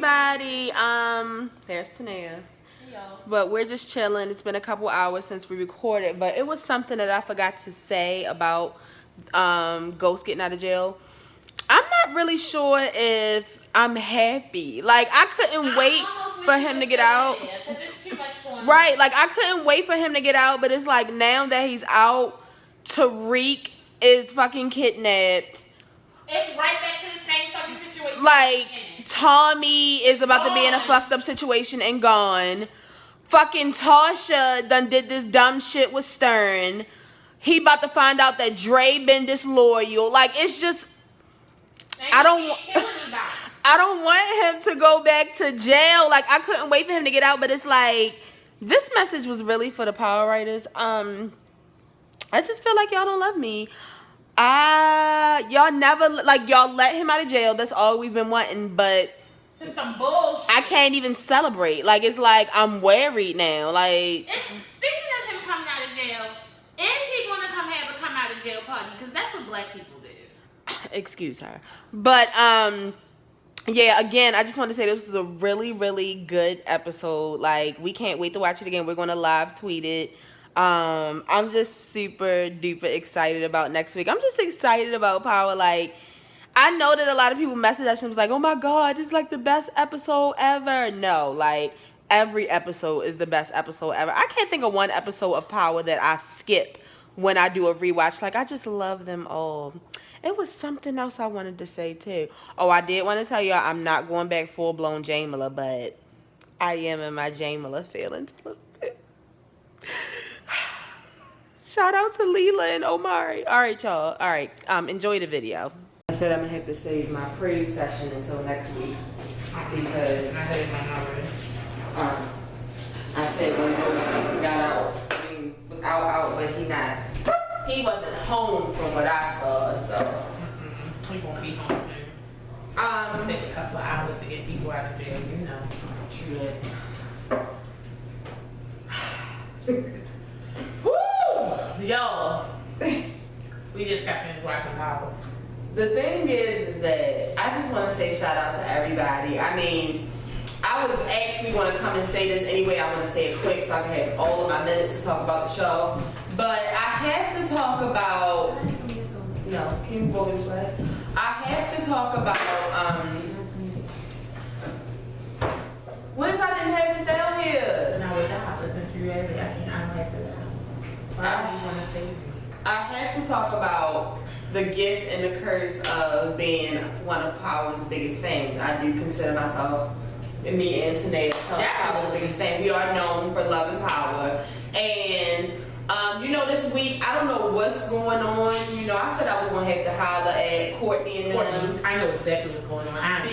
everybody. There's Tanea. But we're just chilling. It's been a couple hours since we recorded, but it was something that I forgot to say about Ghost getting out of jail. I'm not really sure if I'm happy. Like, I couldn't wait for him to get out. Right, like, I couldn't wait for him to get out, but it's like, now that he's out, Tariq is fucking kidnapped. It's right back to the same fucking situation. Like, Tommy is about to be in a fucked up situation and gone. Fucking Tasha done did this dumb shit with Stern. He about to find out that Dre been disloyal. Like, it's just, I don't want him to go back to jail. Like, I couldn't wait for him to get out, but it's like, this message was really for the power writers. I just feel like y'all don't love me. Y'all never, like, y'all let him out of jail. That's all we've been wanting, but it's some bullshit. I can't even celebrate. Like, it's like, I'm worried now. Like, speaking of him coming out of jail, is he going to have a come out of jail party? Because that's what black people do. Excuse her. But, yeah, again, I just want to say this was a really, really good episode. Like, we can't wait to watch it again. We're going to live tweet it. I'm just super duper excited about next week. I'm just excited about Power. Like, I know that a lot of people messaged us and was like, oh my God, this is like the best episode ever. No, like, every episode is the best episode ever. I can't think of one episode of Power that I skip when I do a rewatch. Like, I just love them all. It was something else I wanted to say too. Oh, I did want to tell y'all I'm not going back full-blown Jamila, but I am in my Jamila feelings a little bit. Shout out to Leela and Omari. All right, y'all. All right, enjoy the video. I said I'm gonna have to save my praise session until next week because I saved mine already. I said when Ghost got out, I mean, was out, but he wasn't home from what I saw, so. He won't be home soon. It'll take a couple of hours to get people out of jail, you know. True that. Woo! Yo, we just got finished watching Power. The thing is that I just want to say shout out to everybody. I mean, I was actually going to come and say this anyway. I want to say it quick so I can have all of my minutes to talk about the show. But I have to talk about, no, can you roll this way? I have to talk about, what if I didn't have this down here? No, it's not. Since you have it, I don't have to. Why do you want to say it? I have to talk about the gift and the curse of being one of Power's biggest fans. I do consider myself, me and Tanea, Power's biggest fan. We are known for loving Power. And, you know, this week, I don't know what's going on. You know, I said I was going to have to holler at Courtney and them. I know exactly what's going on.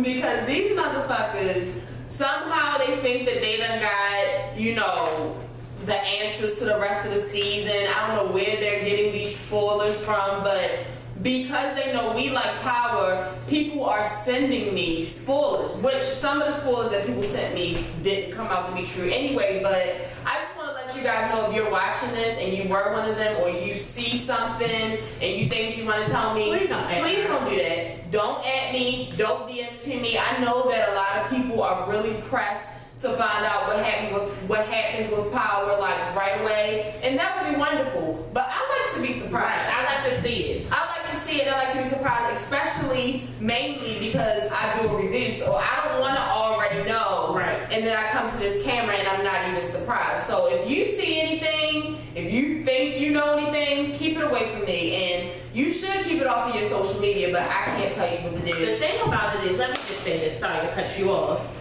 Because these motherfuckers, somehow they think that they done got, you know, the answers to the rest of the season. I don't know where they're getting these spoilers from, but because they know we like Power, people are sending me spoilers, which some of the spoilers that people sent me didn't come out to be true anyway. But I just want to let you guys know, if you're watching this and you were one of them, or you see something and you think you want to tell me, please don't do that. Don't at me, don't DM to me. I know that a lot of people are really pressed to find out what happens with Power, like, right away, and that would be wonderful. But I like to be surprised. Right. I like to see it. I like to see it. I like to be surprised, especially mainly because I do a review, so I don't want to already know. Right. And then I come to this camera and I'm not even surprised. So if you see anything, if you think you know anything, keep it away from me. And you should keep it off of your social media, but I can't tell you what to do. The thing about it is, let me just say this. Sorry to cut you off.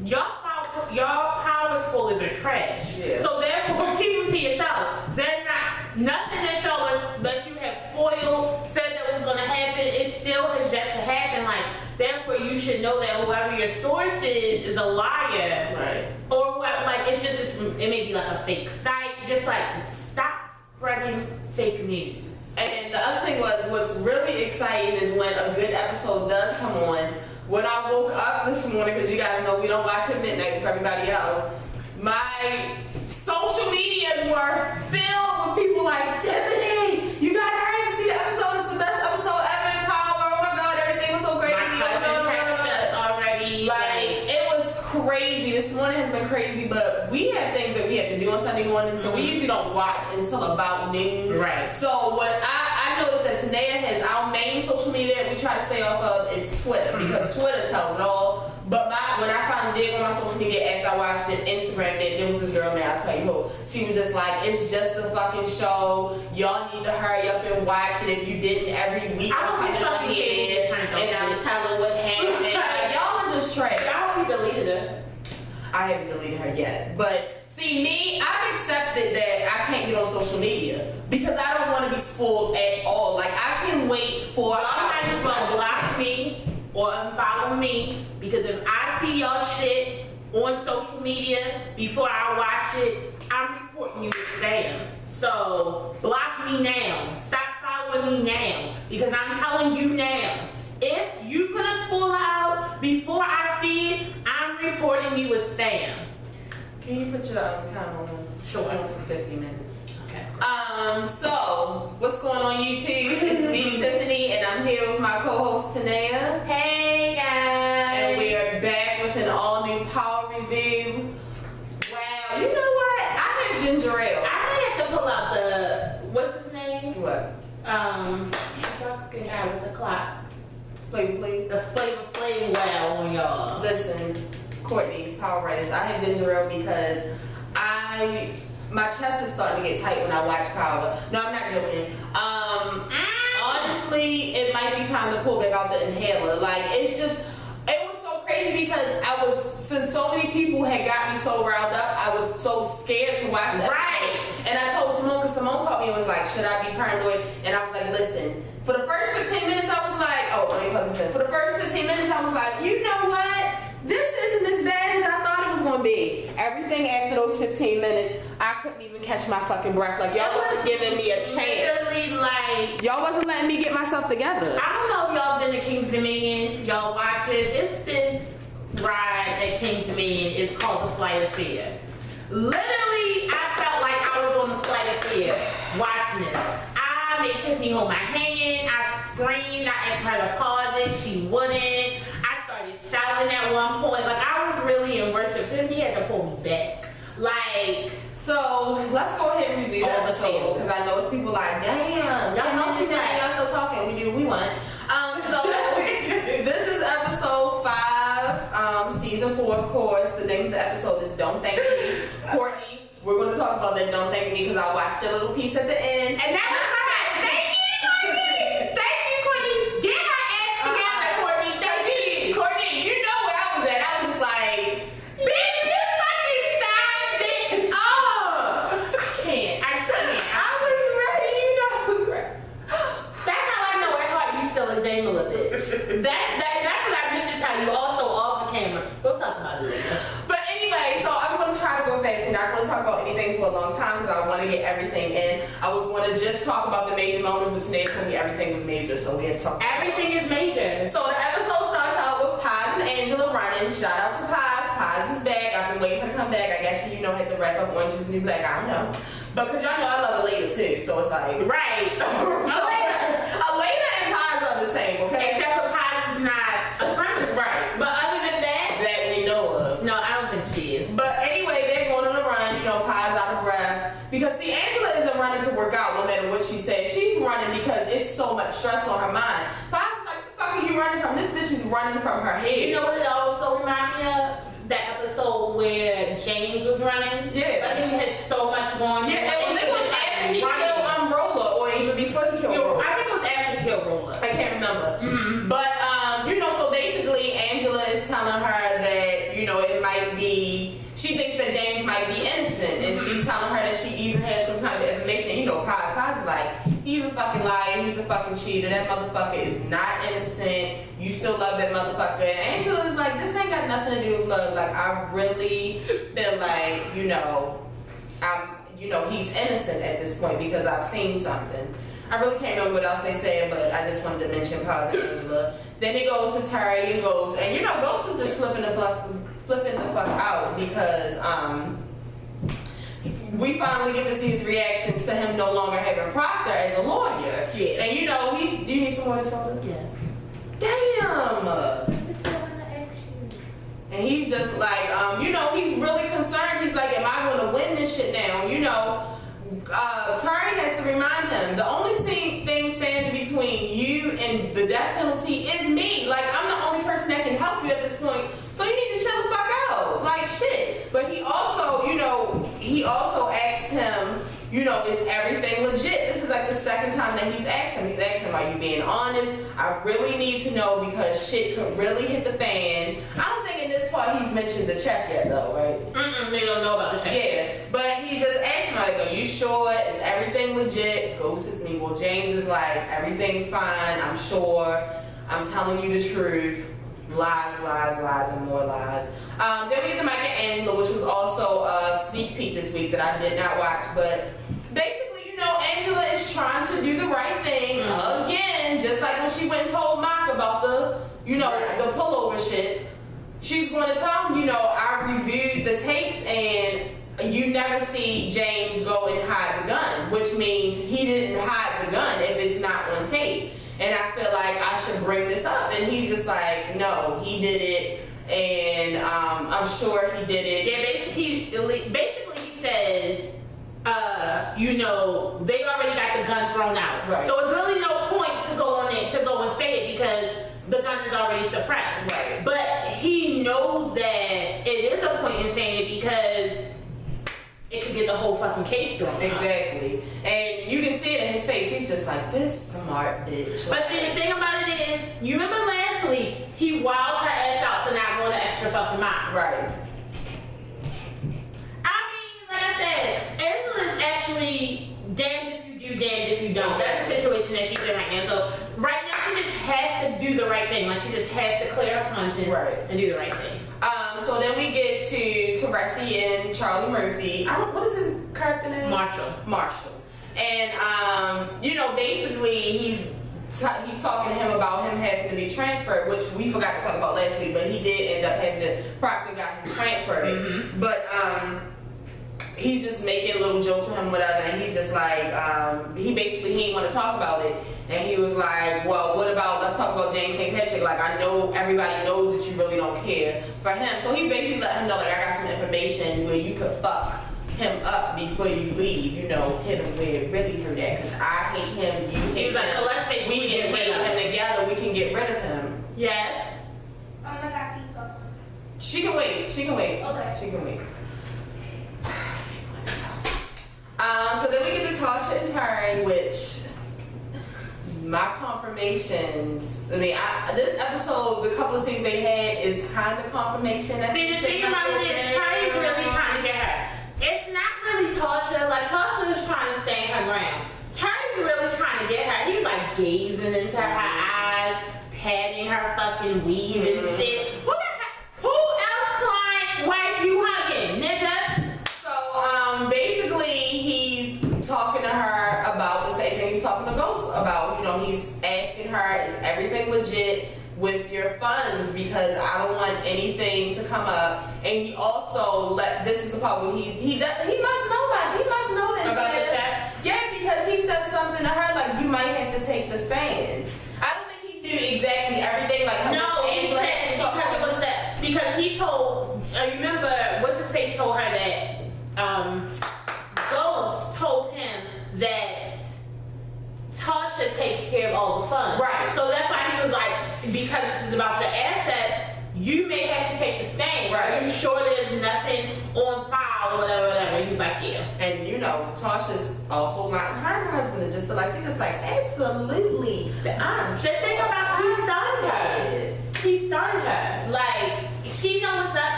Y'all Power spoilers are trash. Yeah. So therefore, keep them to yourself. They're not, nothing that y'all that you have spoiled, said that was gonna happen, it still has yet to happen. Like, therefore you should know that whoever your source is a liar. Right. Or whoever, like, it may be like a fake site. Just like, stop spreading fake news. And the other thing was, what's really exciting is when a good episode does come on. When I woke up this morning, because you guys know we don't watch at midnight with everybody else, my social medias were filled with people like, Tiffany, you gotta hurry and see the episode. It's the best episode ever in Power. Oh my God, everything was so crazy. My on Sunday morning, so we usually don't watch until about noon. Right. So what I noticed that Tanea has our main social media that we try to stay off of is Twitter, because Twitter tells it all. But when I finally did go on my social media after I watched it, Instagram did. There was this girl there, I'll tell you who. She was just like, it's just a fucking show. Y'all need to hurry up and watch it. If you didn't, every week I'm coming on here and I'm telling what happened. Like, y'all are just trash. I hope you deleted her. I haven't deleted her yet. But see, me, I've accepted that I can't get on social media because I don't want to be spoiled at all. Like, I can wait for... I just want to block me or unfollow me, because if I see your shit on social media before I watch it, I'm reporting you as spam. So block me now. Stop following me now, because I'm telling you now, if you put a spoiler out before I see it, I'm reporting you as spam. Can you put your time on? Sure. For 50 minutes. Okay. So what's going on YouTube? It's me, Tiffany, and I'm here with my co-host Tanea. Hey guys. And we are back with an all-new power review. Wow, you know what? I had ginger ale. I might have to pull out the, what's his name? What? Dark skin guy with the clock. Flavor. The flavor wow on y'all. Listen, Courtney, power writers. I had ginger ale because my chest is starting to get tight when I watch Power. No, I'm not joking. Honestly, it might be time to pull back out the inhaler. Like, it was so crazy because since so many people had got me so riled up, I was so scared to watch that. Right. And I told Simone, because Simone called me and was like, should I be paranoid? And I was like, listen, for the first 15 minutes, I was like, for the first 15 minutes, I was like, you know what? This isn't as bad as I thought it was going to be. Everything after those 15 minutes, I couldn't even catch my fucking breath. Like, y'all wasn't giving me a chance. Literally, like, y'all wasn't letting me get myself together. I don't know if y'all been to King's Dominion. Y'all watch this. It's this ride at King's Dominion. It's called the Flight of Fear. Literally, I felt like I was on the Flight of Fear watching this. I made Tiffany hold my hand. I screamed. I asked her to pause it. She wouldn't. I started shouting at one point. Like, I was really in worship. Tiffany had to pull me back. Like, so let's go ahead and review all the episode, because I know it's people like, damn, y'all still talking. We do what we want. So this is episode 5, season 4, of course. The name of the episode is Don't Thank Me. Courtney, we're going to talk about that Don't Thank Me because I watched a little piece at the end. And that was my thank you, Courtney. Thank you, Courtney. Get her ass together, Courtney. Thank you. Courtney, you know where I was at. I was just like, bitch, you fucking side bitch. Oh, I can't. I was ready, you know. I was ready. That's how I know at heart you still a Jamila bitch. That's what I meant to tell you also off the camera. We'll talk about it later. But anyway, so I'm going to try to go fast. We're not going to talk about anything for a long time because I want to get everything in. I was going to just talk about the major moments, but today told me everything was major, so we had to talk. Everything is major. So the episode starts out with Paz and Angela running. Shout out to Paz. Paz is back. I've been waiting for her to come back. I guess she, had to wrap up Orange is the New Black. I don't know. But because y'all know I love Elena too, so it's like... Right. Elena and Paz are the same, okay? Except for Paz is not a criminal. Right. But other than that... That we know of. No, I don't think she is. But anyway, they're going on a run. Paz out of breath. Because see, Angela isn't running to work out no matter what she says. She's running because it's so much stress on her mind. Paz is like, what the fuck are you running from? This bitch is running from her head. You know what it also reminded me of? That episode where James was running. Yeah. But he had so much going on. Yeah, and it was after he killed Rolla, or even before he killed Rolla. I think it was after he killed Rolla. I can't remember. Mm-hmm. But, so basically Angela is telling her that, it might be, she thinks that James might be innocent, and she's telling her that she even had some kind of information. Paz is like, he's a fucking liar, he's a fucking cheater, that motherfucker is not innocent, you still love that motherfucker. And Angela's like, this ain't got nothing to do with love. Like, I really feel like, he's innocent at this point because I've seen something. I really can't remember what else they said, but I just wanted to mention Paz and Angela. Then it goes to Tariq and Ghost, and Ghost is just flipping the fuck out because we finally get to see his reactions to him no longer having Proctor as a lawyer. Yeah. And do you need some more soda? Yes. Damn. I just want to ask you. And he's just like, he's really concerned. He's like, am I going to win this shit now? Tariq has to remind him, the only thing standing between you and the death penalty is me. Like, I'm the only person that can help you at this point. So you need to chill the fuck out. Like, shit. But he also asked him, is everything legit? This is like the second time that he's asked him. He's asked him, are you being honest? I really need to know because shit could really hit the fan. I don't think in this part he's mentioned the check yet though, right? They don't know about the check. Yeah, but he just asked him like, are you sure? Is everything legit? Ghost is me. Well, James is like, everything's fine. I'm sure. I'm telling you the truth. Lies, lies, lies, and more lies. Then we get to Mike and Angela, which was also a sneak peek this week that I did not watch. But basically, Angela is trying to do the right thing again, just like when she went and told Mark about the pullover shit. She's going to tell him, I reviewed the tapes and you never see James go and hide the gun, which means he didn't hide the gun if it's not on tape. And I feel like I should bring this up. And he's just like, no, he did it. And I'm sure he did it. Yeah, basically he says, they already got the gun thrown out. Right. So it's really no point to go on it, to go and say it because the gun is already suppressed. Right. But he knows that it is a point in saying it because it could get the whole fucking case thrown out. Exactly. And you can see it in his face. He's just like, this smart bitch. But see, the thing about it is, you remember last week, he wilded her ass out for not going the extra fucking mile. Right. I mean, like I said, Angela is actually damned if you do, damned if you don't. That's the situation that she's in right now. So right now, she just has to do the right thing. Like, she just has to clear her conscience and do the right thing. So then we get to Teresi and Charlie Murphy. What is his character name? Marshall. And basically he's talking to him about him having to be transferred, which we forgot to talk about last week, but he did end up having to. Proctor got him transferred. Mm-hmm. But he's just making little jokes with him, whatever, and he's just like, he didn't want to talk about it. And he was like, well, let's talk about James St. Patrick. Like, I know everybody knows that you really don't care for him. So he basically let him know, like, I got some information where you could fuck him up before you leave, hit him where it really hurt at. Because I hate him, you hate him. Like, so let's say we can hate him together, we can get rid of him. Yes. Oh my God, pizza. She can wait. Okay. She can wait. So then we get to Tasha and Tariq, which my confirmations. This episode, the couple of scenes they had is kind of confirmation. See, the thing about it is, Tariq's really trying to get her. It's not really Tasha. Like, Tasha is trying to stand her ground. Tariq's really trying to get her. He's like gazing into her eyes, patting her fucking weave and shit. Who else client wife you hugging, nigga? So basically he's talking to her about the same thing he's talking to Ghost about. He's asking her, is everything legit with your funds? Because I don't want anything to come up. And he also this is the part where he must know that. He must know that. About the chat? Yeah, because he said something to her like, you might have to take the stand. I don't think he knew exactly everything. Like, no, he said because it was that. Because he told, remember, what's his face told her that, Ghost told him that Tasha takes care of all the funds. Right. So that's why he was like, because this is about your assets, you may have to take the stand. Right. Are you sure there's nothing on file or whatever? He's like, yeah. And Tasha's also not her husband is just like, she's just like, absolutely. I'm The thing about he sunned her. He sunned her. Like, she knows that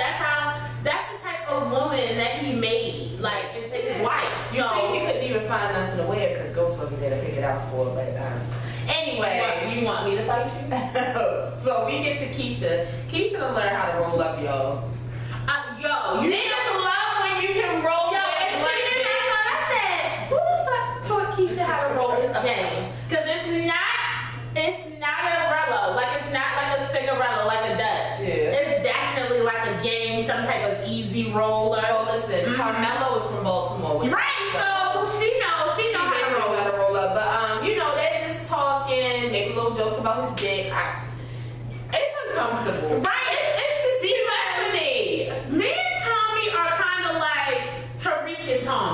that's the type of woman that he made, like, into his wife. You see, she couldn't even find nothing to wear because Ghost wasn't there to pick it out for her. But anyway, you want me to fight you? So we get to Keisha. Keisha done learn how to roll up, y'all. Niggas love when you can roll up. I said, who the fuck taught Keisha how to roll this game? Because it's not a Rello. Like, it's not like a cigarella, like a Dutch. Yeah. It's definitely like a game, some type of easy roller. Oh, listen, Carmelo is from Baltimore. Right, so she knows how to roll up. But they're just talking, making little jokes about his dick. It's uncomfortable. Right, it's just,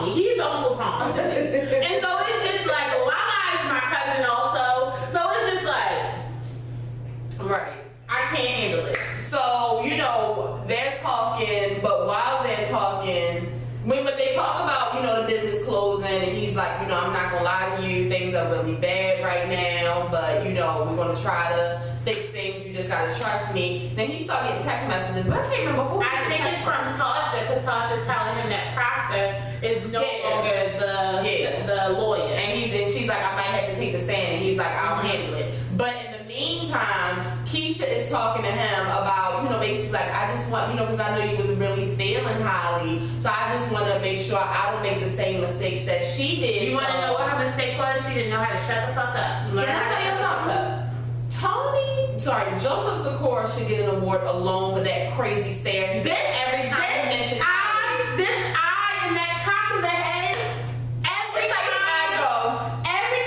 Tommy. He's Uncle Tommy. And so it's just like, well, Lala is my cousin also. So it's just like, right. I can't handle it. So, you know, they're talking, but while they're talking, but they talk about, you know, the business closing, and he's like, you know, I'm not gonna lie to you, things are really bad right now, but, you know, we're gonna try to fix things, you just gotta trust me. Then he started getting text messages, but I can't remember who. I think it's from Tasha, because Tasha's telling him that Proctor is no longer the lawyer. And she's like, I might have to take the stand, and he's like, I'll handle it. But in the meantime, Keisha is talking to him about, you know, basically like, I just want, you know, because I know you was really feeling highly, so I just want to make sure I don't make the same mistakes that she did. You want to know what her mistake was? She didn't know how to shut the fuck up. Can I tell you something? Joseph Sikora should get an award alone for that crazy stare. Every time he mentioned this eye and that cock of the head, every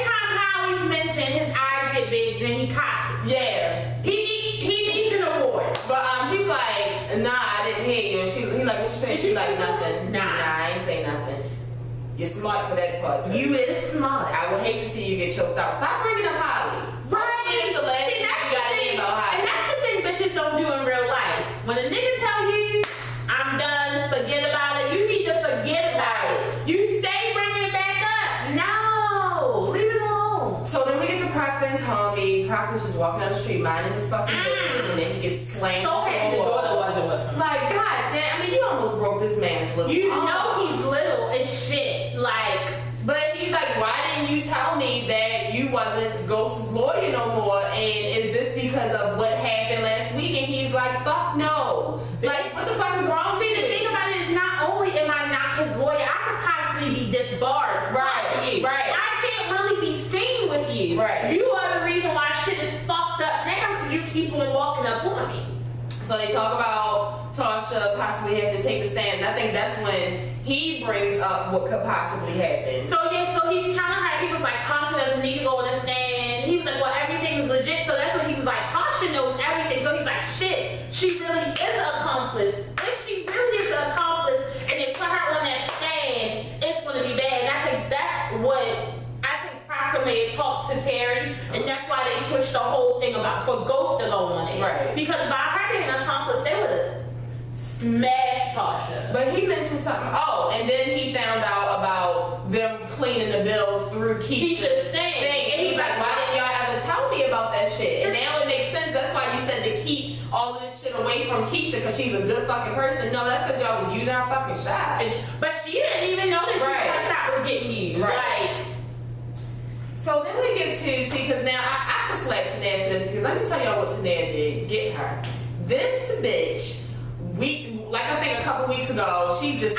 time Holly's mentioned, his eyes get big, then he cocks it. Yeah. He needs an award. But he's like, nah, I didn't hear you. And he like, what you saying? She's like, nothing. Nah, I ain't say nothing. You're smart for that part. You is smart. I would hate to see you get choked out. Stop bringing up Holly. Right. It's the last thing you gotta hear about Holly. And that's the thing bitches don't do in real life. When a nigga tell you, I'm done, forget about it, you need to forget about it. You stay bringing it back up. No, leave it alone. So then we get to Proctor and Tommy. Proctor's just walking down the street minding his fucking business, and then he gets slammed. So happy the daughter wasn't with him. Like, god damn, I mean, you almost broke this man's little You arm. know he's little as shit. Like, but he's like, why didn't you tell me that you wasn't Ghost's lawyer no more? And is this because of what happened last week? And he's like, fuck no. Like, what the fuck is wrong with you? see, the thing about it is not only am I not his lawyer, I could possibly be disbarred. Right, right. I can't really be seen with you. Right. You are the reason why shit is fucked up now because you keep on walking up on me. So they talk about Tasha possibly having to take the stand. And I think that's when he brings up what could possibly happen. So he's kind of like, he was like, Tasha doesn't need to go on the stand. He was like, well, everything is legit. So that's what he was like, Tasha knows everything. So he's like, shit, she really is an accomplice. If she really is an accomplice and they put her on that stand, it's going to be bad. And I think that's what, I think Proctor may have talked to Terry, and that's why they switched the whole thing about for Ghost to go on it. Right. Because by her being an accomplice, they would have smashed Tasha. But he mentioned something. Oh, and then he found out about them cleaning the bills through Keisha's thing. And he's like, why didn't y'all ever tell me about that shit? And now it makes sense. That's why you said to keep all this shit away from Keisha because she's a good fucking person. No, that's because y'all was using her fucking shot. But she didn't even know that her shot was getting used. Right. Like, so then we get to, see, because now I can slap Tanea for this, because let me tell y'all what Tanea did. Get her. This bitch, like I think a couple weeks ago, she just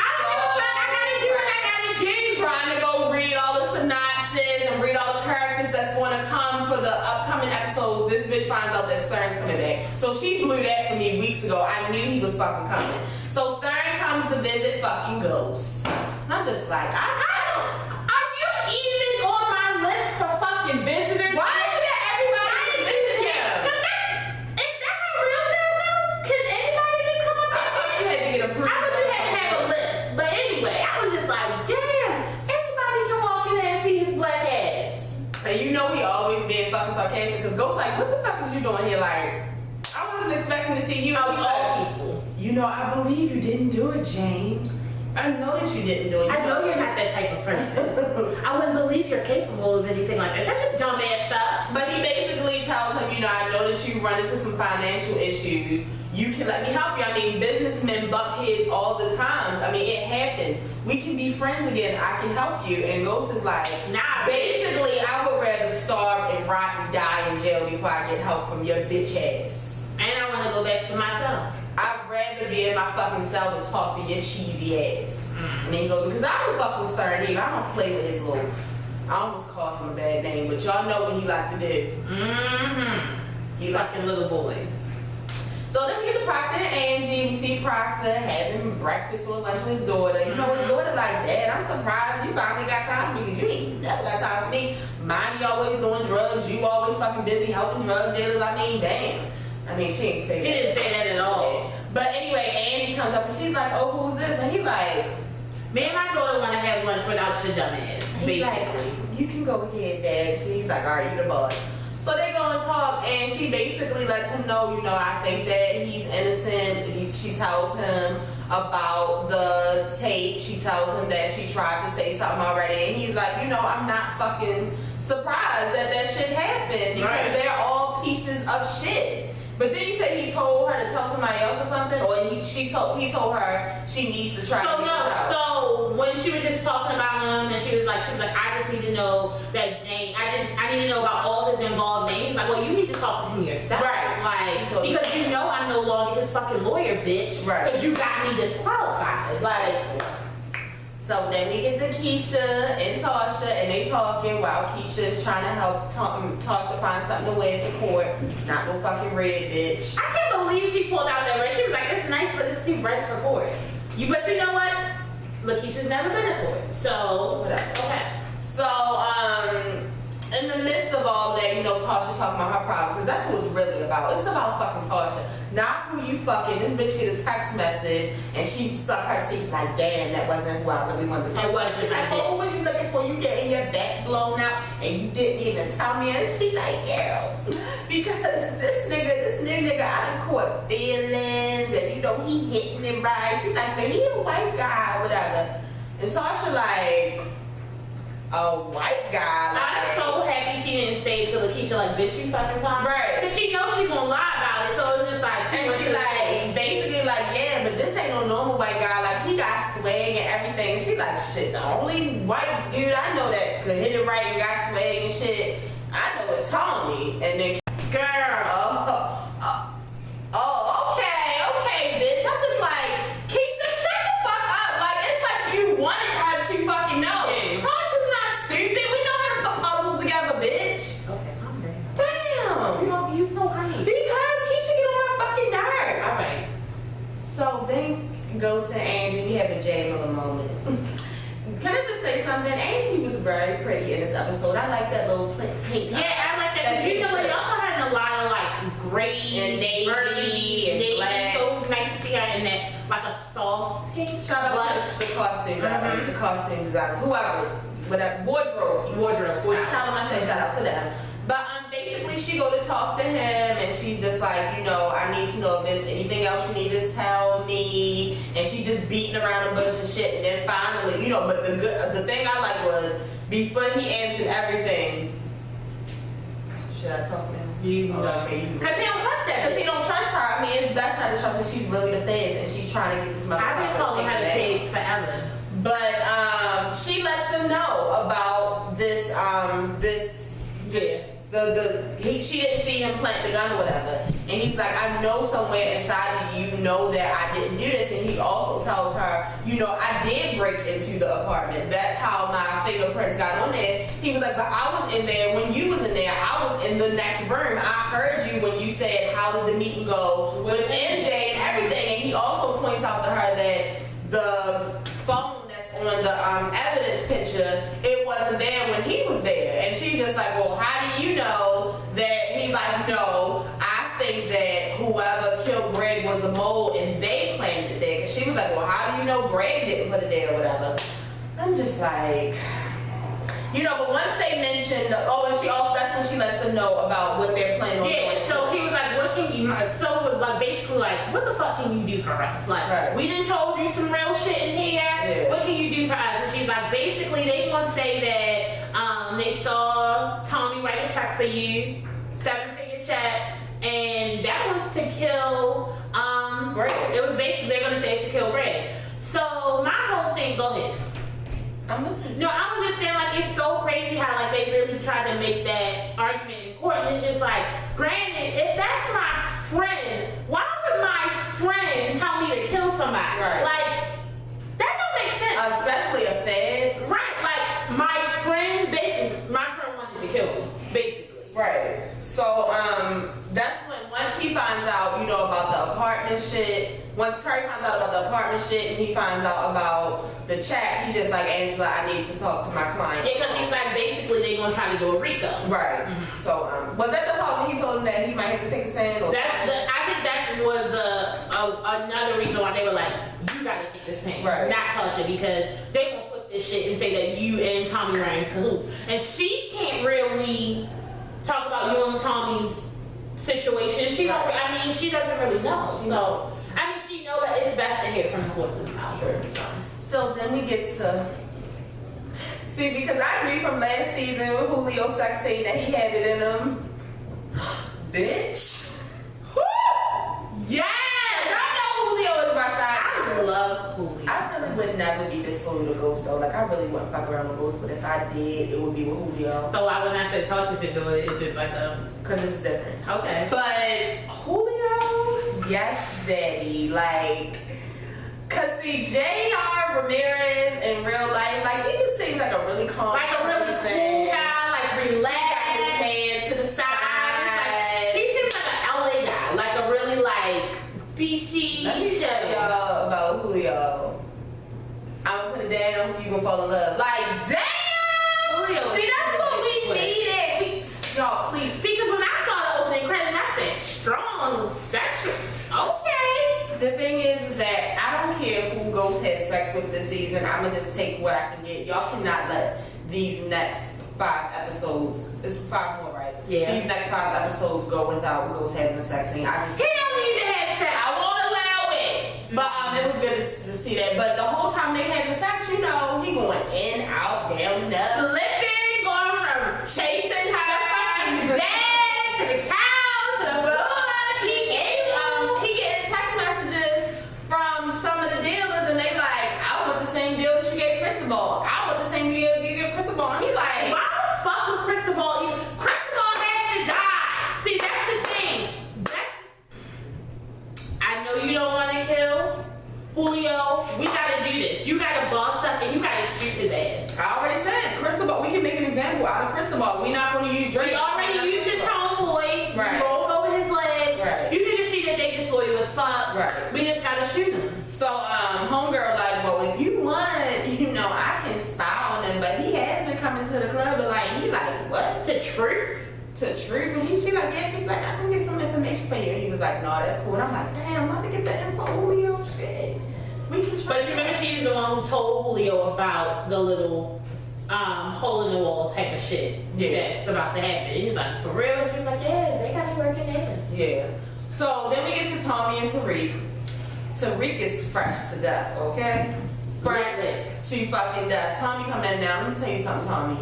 trying to go read all the synopsis and read all the characters that's going to come for the upcoming episodes. This bitch finds out that Stern's coming back. So she blew that for me weeks ago. I knew he was fucking coming. So Stern comes to visit fucking Ghost. And I'm just like, are you even on my list for fucking visitors? Why is it that everybody visit him? Is that how real that though? Can anybody just come up there? I thought you had to get approved. I thought you had to have a list. But anyway, I was just like, damn, anybody can walk in there and see his black ass. And you know he always being fucking sarcastic, because Ghost like, what the fuck is you doing here? Like, I wasn't expecting to see you. Of all people. You know, I believe you didn't do it, James. I know that you didn't do it. I know you're not that type of person. I wouldn't believe you're capable of anything like that. Shut your dumb ass up. But he basically tells him, you know, I know that you run into some financial issues. You can let me help you. I mean, businessmen bump heads all the time. I mean, it happens. We can be friends again. I can help you. And Ghost is like, nah. Basically, I would rather starve and rot and die in jail before I get help from your bitch ass. And I want to go back to myself. I'd rather be in my fucking cell to talk to your cheesy ass. And then he goes, because I don't fuck with Stern either. I don't play with his little, I almost called him a bad name, but y'all know what he like to do. He fucking little boys. So then we get to Proctor and Angie. We see Proctor having breakfast or lunch with his daughter. You know, his daughter like, Dad, I'm surprised you finally got time for me, because you ain't never got time for me. Mommy always doing drugs. You always fucking busy helping drug dealers. I mean, damn. I mean, she ain't say that. She didn't say that at all. But anyway, Angie comes up and she's like, oh, who's this? And he like, Me and my daughter want to have lunch without your dumb ass, He's basically. like, you can go ahead, Dad. He's like, all right, you the boss. So they go and talk, and she basically lets him know, I think that he's innocent. She tells him about the tape. She tells him that she tried to say something already, and he's like, I'm not fucking surprised that shit happened because they're all pieces of shit. But then you say he told her to tell somebody else or something, or he told her she needs to try to get out. So when she was just talking about him, and she was like, I just need to know that Jane. I need to know about all his involved names. He's like, well, you need to talk to him yourself, right? Like, because I'm no longer his fucking lawyer, bitch. Right? Because you got me disqualified, like. So then we get to Keisha and Tasha, and they talking while Keisha is trying to help Tasha find something to wear to court. Not no fucking red, bitch. I can't believe she pulled out that red. She was like, it's nice, but it's too bright for court. But you know what? Lakeisha's never been to court, so whatever. Okay. So in the midst of all that, Tasha talking about her problems, because that's what it's really about. It's about fucking Tasha, not who you fucking. This bitch get a text message and she suck her teeth like, damn, that wasn't who I really wanted to talk to. It wasn't like, oh, what you looking for? You getting your back blown out and you didn't even tell me. And she like, girl, because this nigga, I done caught feelings and he hitting it right. She like, man, he a white guy, whatever. And Tasha like, a white guy. I'm so happy she didn't say it to Lakeisha, like, bitch, you fucking talking. Right. Because she knows she gonna lie about it, so it's just like, she like, basically like, yeah, but this ain't no normal white guy. Like, he got swag and everything. She like, shit, the only white dude I know that could hit it right and got swag and shit, I know is Tommy. And then, girl, okay, bitch. I'm just like, Keisha, shut the fuck up. Like, it's like you wanted her to fucking know. Yeah. Tasha's not stupid. We know how to put puzzles together, bitch. Okay, I'm down. Damn. You so honey. Because Keisha get on my fucking nerves. Alright. So then goes to Angie. We have a J Miller moment. Can I just say something? Angie was very pretty in this episode. I like that little pink. Yeah, I like that. Because y'all had a lot of like gray and navy and black. So it was nice to see her in that like a soft pink. Shout out to the costume, the costume designers, whoever, whatever, wardrobe. Tell them I say shout out to them. But basically she go to talk to him and she's just like, I need to know if there's anything else you need to tell me. And she just beating around the bush and shit. And then finally, but the thing I like was before he answered everything. Should I talk now? Okay. Because he don't trust that. Because he don't trust her. I mean, it's best not to trust her. She's really the feds and she's trying to get this motherfucker. I've been calling her the feds forever. But she lets them know about this. She didn't see him plant the gun or whatever, and he's like, I know somewhere inside of you know that I didn't do this, and he also tells her, I did break into the apartment. That's how my fingerprints got on there. He was like, but I was in there when you was in there. I was in the next room. I heard you when you said, how did the meeting go with MJ and everything, and he also points out to her that the phone on the evidence picture, it wasn't there when he was there. And she's just like, well, how do you know that? He's like, no, I think that whoever killed Greg was the mole and they claimed it there. Because she was like, well, how do you know Greg didn't put it there or whatever? I'm just like, but once they mentioned, that's when she lets them know about what they're planning on doing. Yeah, so he was like, what can you, so it was like basically like, what the fuck can you do for us? Like, we done told you some real shit in here. Yeah. What can you do for us? And she's like, basically, they want to say that they saw Tommy write a check for you, 7-figure check, and that was to kill Greg. It was basically, they're going to say it's to kill Greg. So my whole thing, go ahead. I'm listening. No, I was just saying, like, it's so crazy how, like, they really tried to make that argument in court. And it's just like, granted, if that's my friend, why would my friend tell me to kill somebody? Right. Like, that don't make sense. Especially a fed. Right. Like, my friend wanted to kill me, basically. Right. So, that's when, once he finds out, about the apartment shit, once Tariq finds out about the apartment shit and he finds out about the chat, he's just like, Angela, I need to talk to my client. Yeah, because he's like, basically, they're going to try to do a RICO. Right. Mm-hmm. So, was that the part when he told him that he might have to take a stand? Or I think that was another reason why they were like, you gotta take this thing, right. not Tasha, because they gonna flip this shit and say that you and Tommy are in cahoots. And she can't really talk about you and Tommy's situation. She don't. I mean, she doesn't really know. So I mean, she know that it's best to hear from the horse's mouth. So then we get to see, because I agree from last season with Julio sex saying that he had it in him. Bitch. Yes! I know Julio is my side. I love Julio. I really would never be disloyal to Ghost though. Like I really wouldn't fuck around with Ghost, but if I did, it would be with Julio. So why when I said Tasha should do it, it's just like because it's different. Okay. But Julio, yes, daddy. Like, cause see, J.R. Ramirez in real life, like he just seems like a really calm, like a really cool guy, like relaxed. He got his hand to the side. He seems like an LA guy, like a really like beachy. Let me tell y'all about Julio. I'm gonna put it down. You gonna fall in love. Like, damn. Julio. See, that's what we needed. Y'all, please. See, because when I saw the opening credits, I said strong sexual. Okay. The thing is that I don't care who Ghost has sex with this season. I'm gonna just take what I can get. Y'all cannot let these next 5 episodes. It's 5 more, right? Yeah. These next 5 episodes go without Ghost having a sex scene. I just. He don't need to have sex. I won't allow it. But it was good to see that. But the whole time they having sex, you know, he going in, out, down, up, Flipping, going from chasing her. bed to the couch to the floor. He getting text messages from some of the dealers, and they like, I want the same deal that you gave Cristobal. I want the same deal you gave Cristobal. And he like, why the fuck would Cristobal? Cristobal has to die. See, that's the thing. I know you don't want to kill Julio. We gotta do this. You gotta boss up and you gotta shoot his ass. I already said Cristobal. We can make an example out of Cristobal. We're not going to use Drake. We already used his homeboy. Right. Rolled over his legs. Right. You can just see that they disloyal as fuck. Right. We just gotta shoot him. So, homegirl like, well, if you want, you know, I can spy on him, but he has been coming to the club, but like, he like, what? The truth? To truth? And she like, yeah, she's like, I can get some information for you. And he was like, no, that's cool. And I'm like, damn, let me get the info, Julio, shit. We can try. But you remember she's the one who told Julio about the little hole in the wall type of shit that's about to happen. He's like, for real? She was like, yeah, they got me working there. Yeah. So then we get to Tommy and Tariq. Tariq is fresh to death, okay? Fresh to fucking death. Tommy come in now. Let me tell you something, Tommy.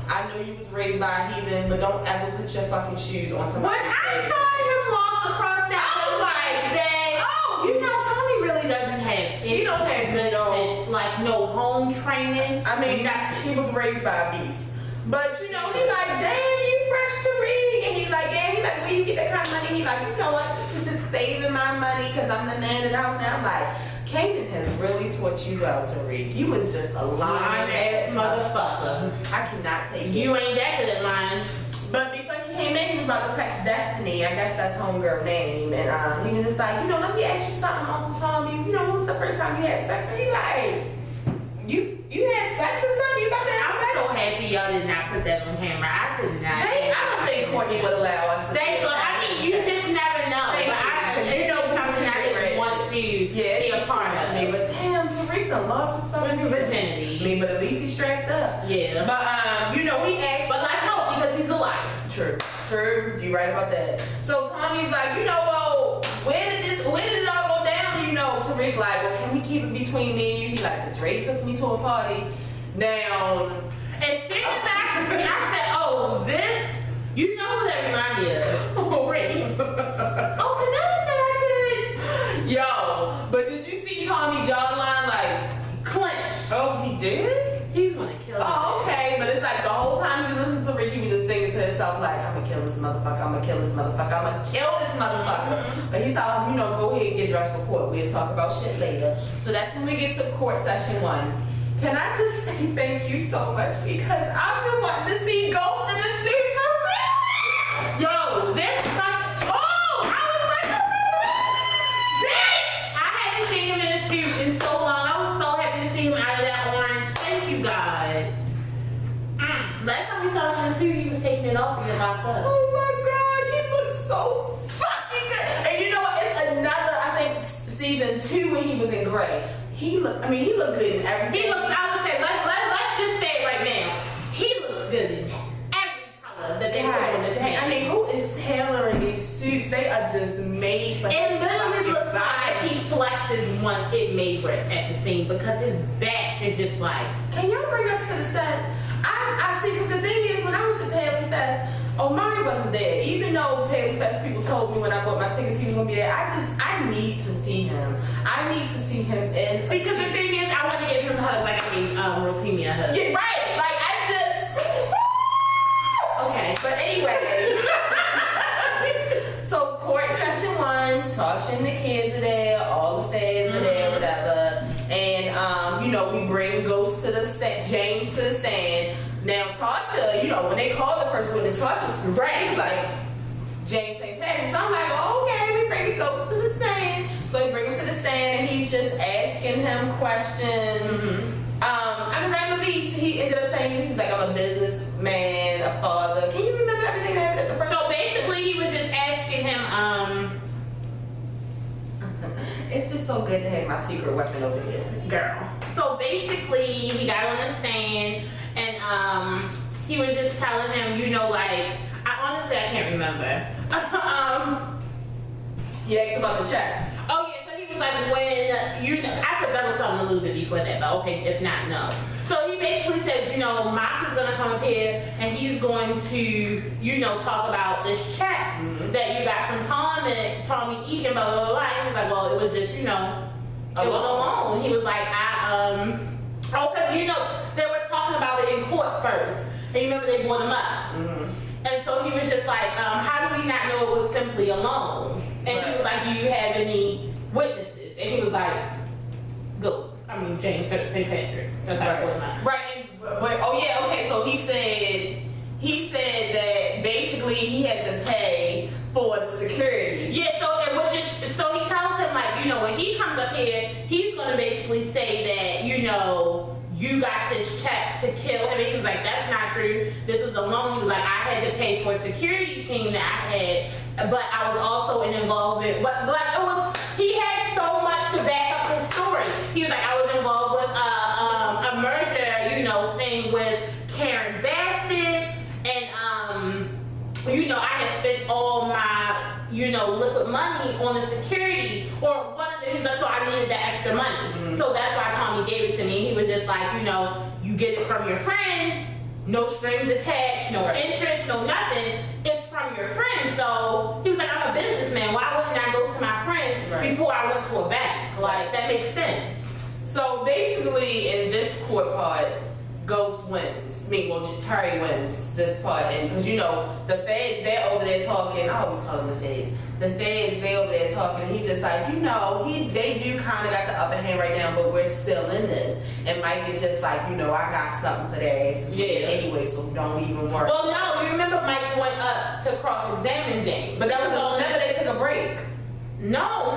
I know you was raised by a heathen, but don't ever put your fucking shoes on somebody's When I head. saw him walk across that, I was like, that, oh, you know, Tommy really doesn't have He don't have good no- sense, like no home training. I mean, nothing. he was raised by a beast. But you know, he like, damn, you fresh Tariq. And he like, yeah, he like, where you get that kind of money? He like, you know what, this is just saving my money because I'm the man of the house now. I'm like, Kanan has really taught you well, Tariq. You was just a lying ass motherfucker. I cannot take it. You ain't that good at lying. But before he came in, he was about to text Destiny. I guess that's homegirl name. And he was just like, you know, let me ask you something, Uncle Tommy. You know, when was the first time you had sex? And he like, you had sex or something? You about to have sex? I'm so happy y'all did not put that on camera. I could not. I don't think Courtney would allow us to They, see I mean, you just never know. Thank But you. you know something I didn't want to be a part of. me. But damn, Tariq done lost his fucking Virginity. I mean, but at least he's strapped up. Yeah. But you know, we asked. But let's hope because he's a liar. True. You right about that. So Tommy's like, you know, well, where did it all go down? You know, Tariq like, well, can we keep it between me and you? He like, the Drake took me to a party. Down. As soon as I said, oh, this, you know who that remind me of? Already. Oh, so now I said I could. Yo, but did you see Tommy jawline like clench? Oh, he did? He's gonna kill him. Oh, okay. But it's like the whole time he was listening to Rick, he was just thinking to himself, like, I'm gonna kill this motherfucker, I'm gonna kill this motherfucker, I'm gonna kill this motherfucker. But he saw him, you know, go ahead and get dressed for court. We'll talk about shit later. So that's when we get to court session 1. Can I just say thank you so much because I've been wanting to see Ghost in a suit for real. Yo, this I was like, bitch! I haven't seen him in a suit in so long. I was so happy to see him out of that orange. Thank you, God. Last time we saw him in a suit, he was taking it off and get locked up. Oh my God, he looks so fucking good. And you know what? It's another, I think, season 2 when he was in gray. he looked good in everything. He looks, I would say, let's just say it right now. He looks good in every color that they put on this man. I mean, who is tailoring these suits? They are just made for It his literally fucking looks like body. he flexes once it made rip at the scene because his back is just like. Can y'all bring us to the set? I see, because the thing is, when I went to Paley Fest, Omari wasn't there. Even though Paley Fest people told me when I bought my tickets he was gonna be there, I need to see him. I need to see him in. See, because the thing is, I want to give him a hug like I gave Rotimi a hug. Yeah, right. Like I just. Okay, but anyway. So court session 1, Tasha and the kids are there, all the fans are there, whatever. And we bring Ghost to the stand, James to the stand. Now Tasha, when they called the first witness, Tasha bragged like James St. Patrick. So I'm like, oh, okay, we bring Ghost to the stand. So we bring him to the stand and he's just asking him questions. I was like, he ended up saying he's like, I'm a businessman, a father. Can you remember everything that happened at the first? So basically, he was just asking him. It's just so good to have my secret weapon over here, Girl. So basically, he got on the stand and he was just telling him, I can't remember. He asked about the check. Oh yeah, so he was like, I thought that was something a little bit before that, but okay, if not, no. So he basically said, Mark is gonna come up here and he's going to, talk about this check that you got from Tommy Egan, blah, blah, blah, blah. He was like, well, it was just, it was a loan. He was like, because, they were talking about it in court first. And you remember they brought him up. And so he was just like, how do we not know it was simply a loan? And he was like, do you have any witnesses? And he was like, James St. Patrick. That's how I put him out. Right. Okay. So he said that basically he had to pay for the security. Yeah. So he tells him when he comes up here, he's gonna basically say that you got this check to kill him. And he was like, that's not true. This is a loan. He was like, I had to pay for a security team that I had, but I was also in involvement. But he had so much to back up his story. He was like, I was involved with a merger, thing with Karen Bassett, and I had spent all my, liquid money on the security, or one of the things, so I needed that extra money. So that's why Tommy gave it to me. He was just like, you get it from your friend, no strings attached, no interest, no nothing. It's from your friend. So he was like, I'm a businessman. Why wouldn't I go to my friend before I went to a bank? Like, that makes sense. So basically, in this court part, Ghost wins. Tariq wins this part, and because the feds, they're over there talking. I always call them the feds. The feds, they over there talking. And he's just like, they do kind of got the upper hand right now, but we're still in this. And Mike is just like, I got something for their asses anyway, so don't even worry. Well, no, you remember Mike went up to cross-examine James. But that was remember they took a break. No.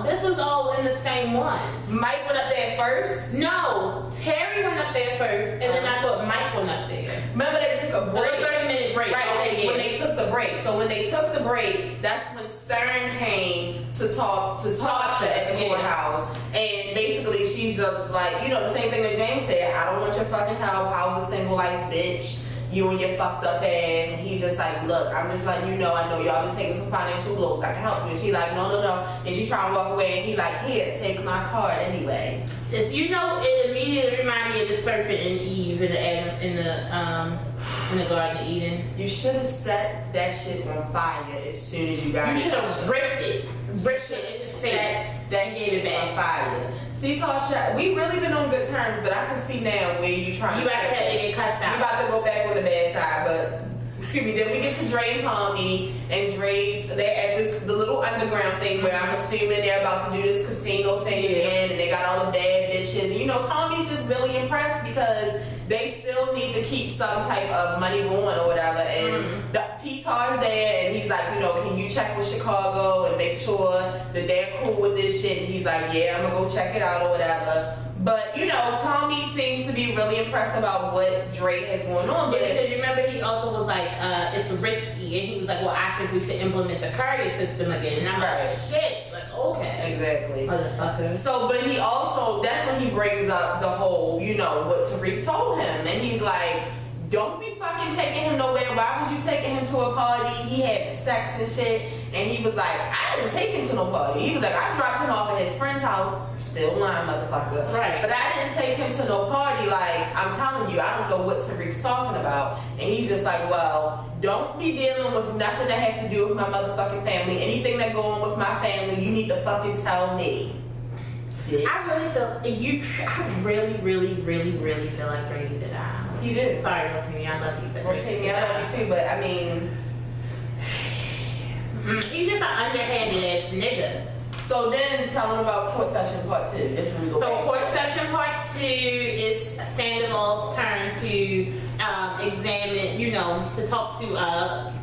This was all in the same one. Mike went up there first? No. Terry went up there first, and then I thought Mike went up there. Remember they took a break? A 30-minute break. Right, when they took the break. So when they took the break, that's when Stern came to talk to Tasha at the courthouse. And basically she's just like, the same thing that James said, I don't want your fucking help. How's a single life, bitch? You and your fucked up ass. And he's just like, look, I'm just like, I know y'all been taking some financial blows. I can help you. And she like, no. And she trying to walk away. And he like, here, take my card anyway. It immediately reminded me of the serpent and Eve in the Garden of Eden. You should have set that shit on fire as soon as you got it. You should have ripped it in his face. That shit on fire. See, Tasha, we really been on good terms, but I can see now where you trying. You about to have to get cussed out. You about to go back on the bad side, but. Excuse me, then we get to Dre and Tommy, and they're at the little underground thing where I'm assuming they're about to do this casino thing again, and they got all the bad bitches. And Tommy's just really impressed because they still need to keep some type of money going or whatever. And the P-Tar's there, and he's like, can you check with Chicago and make sure that they're cool with this shit? And he's like, yeah, I'm gonna go check it out or whatever. But, Tommy seems to be really impressed about what Dre has going on. But because remember, he also was like, it's risky. And he was like, well, I think we should implement the courier system again. And I'm like, shit. Like, Okay. Exactly. Motherfucker. So, but he also, that's when he brings up the whole, you know, what Tariq told him. And he's like, don't be fucking taking him nowhere. Why was you taking him to a party? He had sex and shit. And he was like, I didn't take him to no party. He was like, I dropped him off at his friend's house. Still lying, motherfucker. Right. But I didn't take him to no party. Like, I'm telling you, I don't know what Tariq's talking about. And he's just like, well, don't be dealing with nothing that have to do with my motherfucking family. Anything that go on with my family, you need to fucking tell me. Bitch. I really feel I really feel like Brady did that. He did. Sorry, Rotimi, I love you. But Rotimi, I love you too, but I mean, he's just an underhanded ass nigga. So then tell him about court session part 2. This when we go So back. court session part 2 is Sandoval's turn to examine, you know, to talk to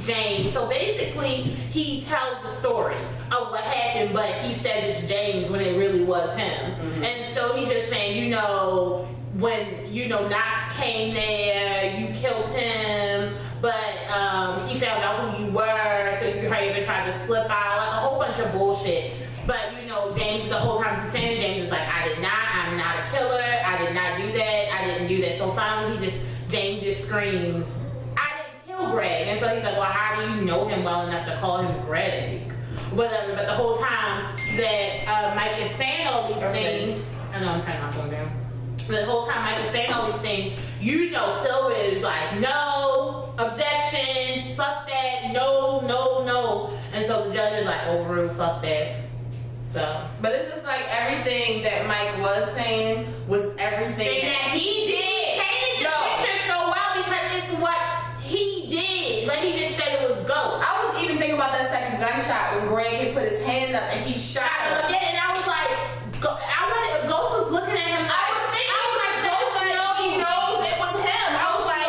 James. So basically, he tells the story of what happened, but he said it's James when it really was him. Mm-hmm. And so he's just saying, you know, when, you know, Knox came there, you killed him, but he found out who you were, so you even tried to slip out, like a whole bunch of bullshit. But, you know, James, the whole time he's saying, James is like, I'm not a killer, I did not do that, I didn't do that. So finally James just screams, I didn't kill Greg. And so he's like, well, how do you know him well enough to call him Greg? Whatever. But the whole time that Mike is saying all these things, I know I'm turning my phone down. The whole time Mike is saying all these things, you know, Sylvia is like, no, objection, fuck that, no. And so the judge is like, overruled, fuck that. So. But it's just like everything that Mike was saying was everything that he did. He painted the picture so well because it's what he did. Like he just said it was GOAT. I was even thinking about that second gunshot when Greg had put his hand up and he shot him. Again, and I was like, Ghost was looking at him. I was like, Ghost he knows it was him. I was like,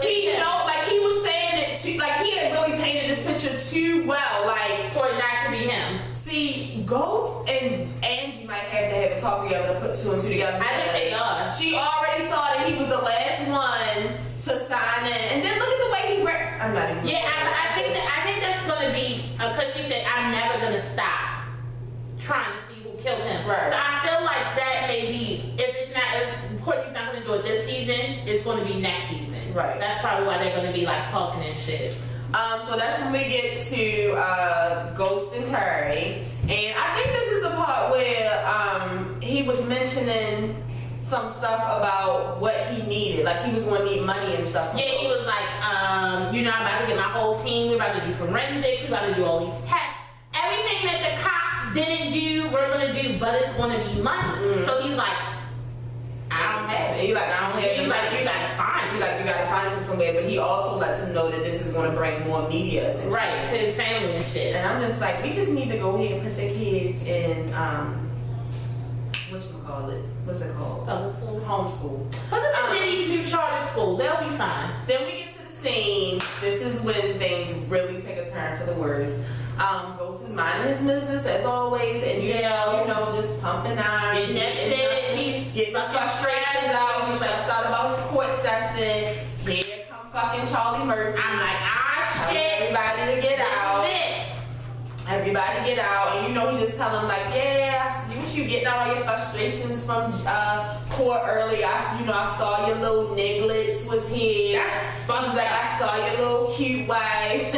he knows, like he was saying it too, like he had really painted this picture too well, like for it not to be him. See, Ghost and Angie might have to have a talk together to put 2 and 2 together. I think they are. She already saw that he was the last one to sign in, and then look at the way he I'm not even. Yeah, I think that's gonna be because she said I'm never gonna stop trying to see who killed him. Right. So I feel like that may be if Courtney's not gonna do it this season, it's gonna be next season. Right. That's probably why they're gonna be like talking and shit. So that's when we get to Ghost and Terry, and I think this is the part where he was mentioning some stuff about what he needed, like he was going to need money and stuff. Yeah, he was like, you know, I'm about to get my whole team. We're about to do forensics. We're about to do all these tests. Everything that the cops didn't do, we're gonna do, but it's gonna be money. Mm-hmm. So he's like, I don't have it. He's like, I don't have it. He's like, you gotta find it. He's like, you gotta find it from somewhere. But he also lets him know that this is going to bring more media attention. Right, to his family and shit. And I'm just like, we just need to go ahead and put the kids in, what's it called? Public school? Homeschool. Put them in Diddy's new charter school. They'll be fine. Then we get to the scene. This is when things really take a turn for the worse. Ghost is minding his business as always in jail, you know, just pumping iron. Getting that shit. He getting his frustrations out. He's stressed out about his court session. Here come fucking Charlie Murphy. I'm like, shit. Everybody to get out. Everybody get out. And you know, he just tell him like, yeah, I see what you getting out all your frustrations from court early. I saw your little nigglets was here. He's like, I saw your little cute wife.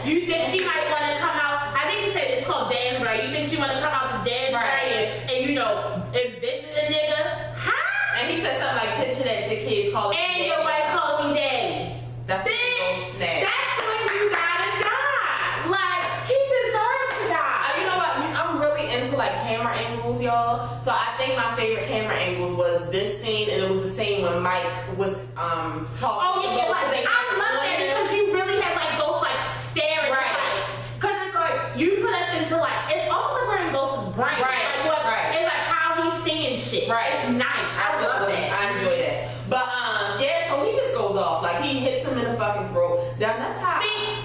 You think she might want to come out? I think he said it's called dance right. You think she want to come out to dance right and you know, and visit a nigga? Huh? And he said something like, picture that your kids calling and me your daddy. wife called me daddy. That's when you go snap. That's when you gotta die. Like, he deserved to die. You know what? I'm really into like camera angles, y'all. So I think my favorite camera angles was this scene, and it was the scene when Mike was talking. Oh yeah, like I love that because you really had like Ghost like staring, right? Because it's like you put us into like it's almost like we're in Ghost's brain, right? Like what? Right. It's like how he's seeing shit, right? It's nice. I love that. I enjoy that. But yeah, so he just goes off like he hits him in the fucking throat. Now that's how. See,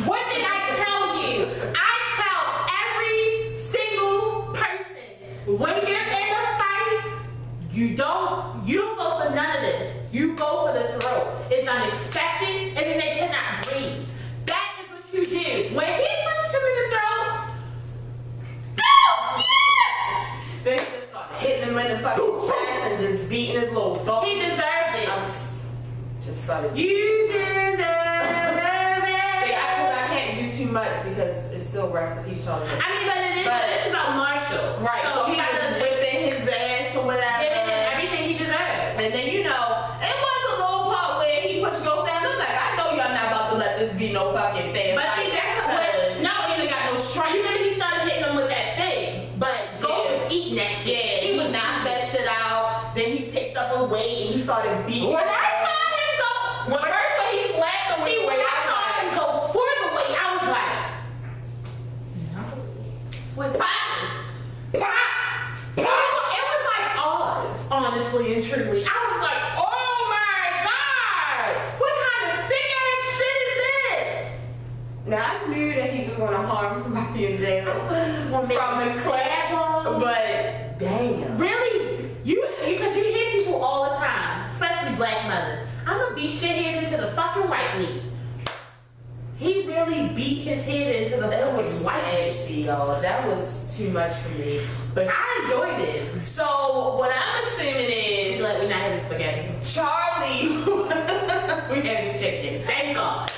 what did I tell you? I tell every single person when you're in a fight, you don't go for none of this. You go for the throat. It's unexpected, and then they cannot breathe. That is what you do. When he punched him in the throat, started. You deserve it. Because I can't do too much because it's still rest in peace, Charlie. I mean, but it's about Marshall. Right. So he was whipping his ass or whatever. Giving him everything he deserved. And then it was a little part where he put your ghost down. I'm like, I know y'all not about to let this be no fucking thing. But see, that's what. No, he ain't got no strength. You remember he started hitting him with that thing, but Ghost was eating that shit. Yeah, he was knocked that shit out. Then he picked up a weight and he started beating. When I saw him go, when he slapped the weight, when I saw him go for the weight, I was like, no. With pops. It was like Oz, honestly and truly. I was like, oh my god, what kind of sick ass shit is this? Now I knew that he was going to harm somebody in jail from the class, but damn. Really? Because you hear people all the time, especially black mothers. I'm gonna beat your head into the fucking white meat. He really beat his head into the That was fucking white nasty, y'all. That was too much for me. But I enjoyed it. so what I'm assuming is Like, we're not having spaghetti. Charlie. We having chicken. Thank God.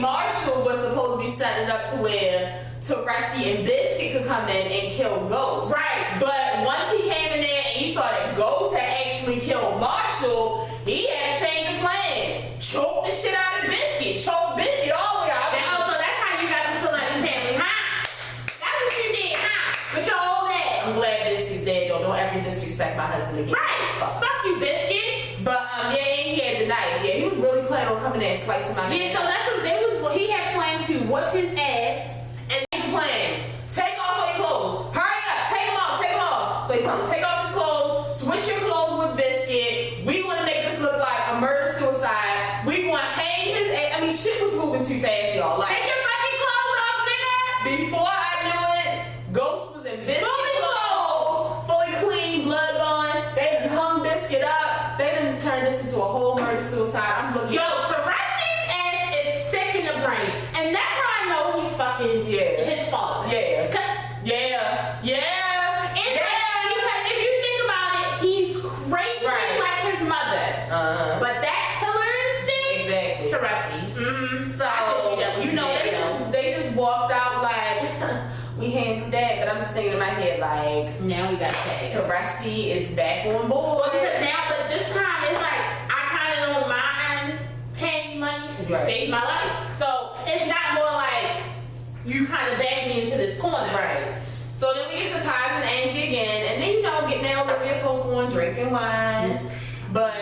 Marshall was supposed to be setting it up to where Tariq and Biscuit could come in and kill Ghost. Right. But once he came in there and he saw that Ghost had actually killed Marshall, he had a change of plans. Choked the shit out of Biscuit. Choked Biscuit all the way out. So that's how you got the Sullivan family, huh? That's what you did, huh? With your old ass. I'm glad Biscuit's dead, though. Don't ever disrespect my husband again. Right. Fuck you, Biscuit. But he had the knife. Yeah, he was really planning on coming there and slicing my Yeah, man. so that's what he had planned to whip his ass. Plans. Take off all your clothes. Hurry up. Take them off. Take them off. So he told him, take off his clothes. Switch your clothes with Biscuit. We want to make this look like a murder-suicide. We want to hang his ass. I mean, shit was moving too fast, y'all. Like, Take your fucking clothes off, nigga. before I knew it, Ghost was in Biscuit clothes. Fully clean, blood gone. They done hung Biscuit up. They done turned this into a whole murder-suicide. I'm looking. Yo, Tariq's ass is sick in the brain. And that's how I know he's fucking his father. Yeah. Yeah. Yeah. Because if you think about it, he's crazy like his mother. But that killer instinct, Exactly. Tariq. So, they just walked out like, we handled that. But I'm just thinking in my head like, now we got Taz. Tariq is back on board. Well, because now, but this time it's like, I kind of don't mind paying you money because you saved my life. So it's not more like you kind of back me into this corner. Right. So then we get to Kaz and Angie again, and then getting down with Olivia Pope drinking wine. But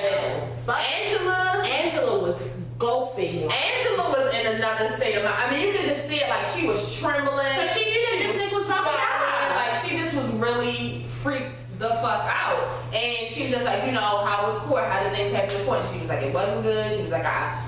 Angela was gulping. Angela was in another state of mind. I mean, you could just see it like she was trembling. But she knew that this nigga was fucking out. Like she just was really freaked the fuck out. And she was just like, how was court? How did things happen in court? She was like, it wasn't good. She was like, I